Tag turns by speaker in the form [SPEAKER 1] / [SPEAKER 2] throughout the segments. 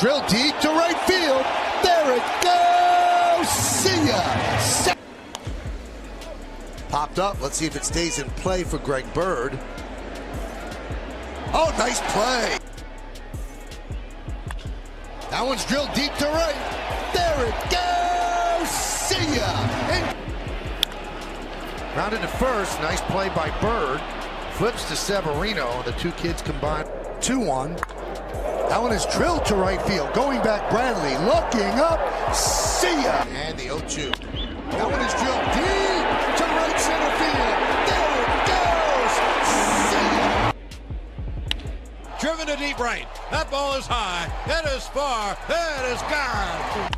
[SPEAKER 1] drilled deep to right field. There it goes. See ya. Popped up. Let's see if it stays in play for Greg Bird. Oh, nice play. That one's drilled deep to right. There it goes. See ya. And rounded to first. Nice play by Bird. Flips to Severino. The two kids combined. 2-1. That one is drilled to right field. Going back, Bradley looking up. See ya. And the 0-2. That one is drilled deep to right center field. There it goes. See ya.
[SPEAKER 2] Driven to deep right. That ball is high. It is far. It is gone.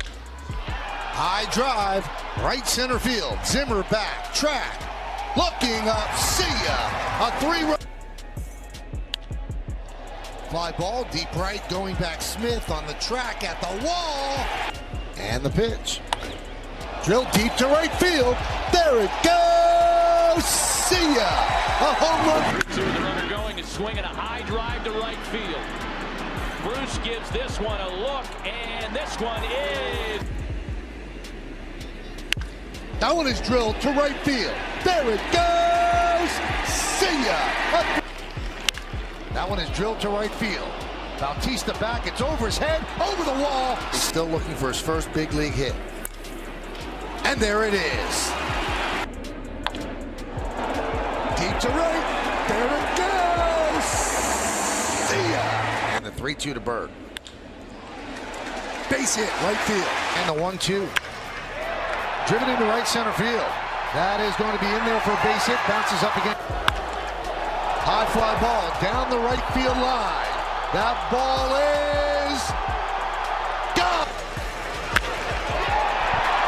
[SPEAKER 1] High drive. Right center field. Zimmer back. Track. Looking up. See ya. A 3-run. Fly ball, deep right, going back Smith on the track at the wall. And the pitch. Drilled deep to right field. There it goes. See ya. A home run.
[SPEAKER 3] The runner going is swinging a high drive to right field. Bruce gives this one a look, and this one is.
[SPEAKER 1] That one is drilled to right field. There it goes. See ya. That one is drilled to right field. Bautista back, it's over his head, over the wall. He's still looking for his first big league hit. And there it is. Deep to right, there it goes. See ya. And the 3-2 to Bird. Base hit, right field. And the 1-2. Driven into right center field. That is going to be in there for a base hit, bounces up again. High fly ball down the right field line. That ball is gone.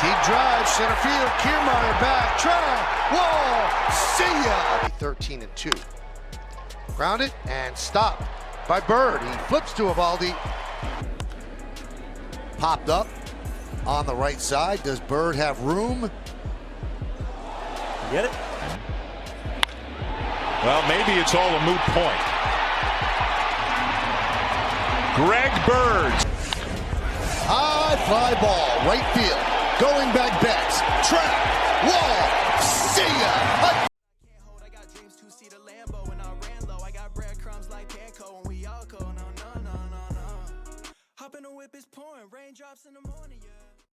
[SPEAKER 1] Deep drive, center field. Kiermaier back, track, wall, see ya. 13-2. Grounded and stopped by Bird. He flips to Eovaldi. Popped up on the right side. Does Bird have room?
[SPEAKER 4] Get it?
[SPEAKER 5] Well, maybe it's all a moot point. Greg Bird.
[SPEAKER 1] High fly ball, right field. Going back Betts. Track, wall, see ya.
[SPEAKER 6] I got dreams to see the Lambo and I ran low. I got breadcrumbs like Panko and we all go. No. Hop in the whip is pouring, raindrops in the morning, yeah.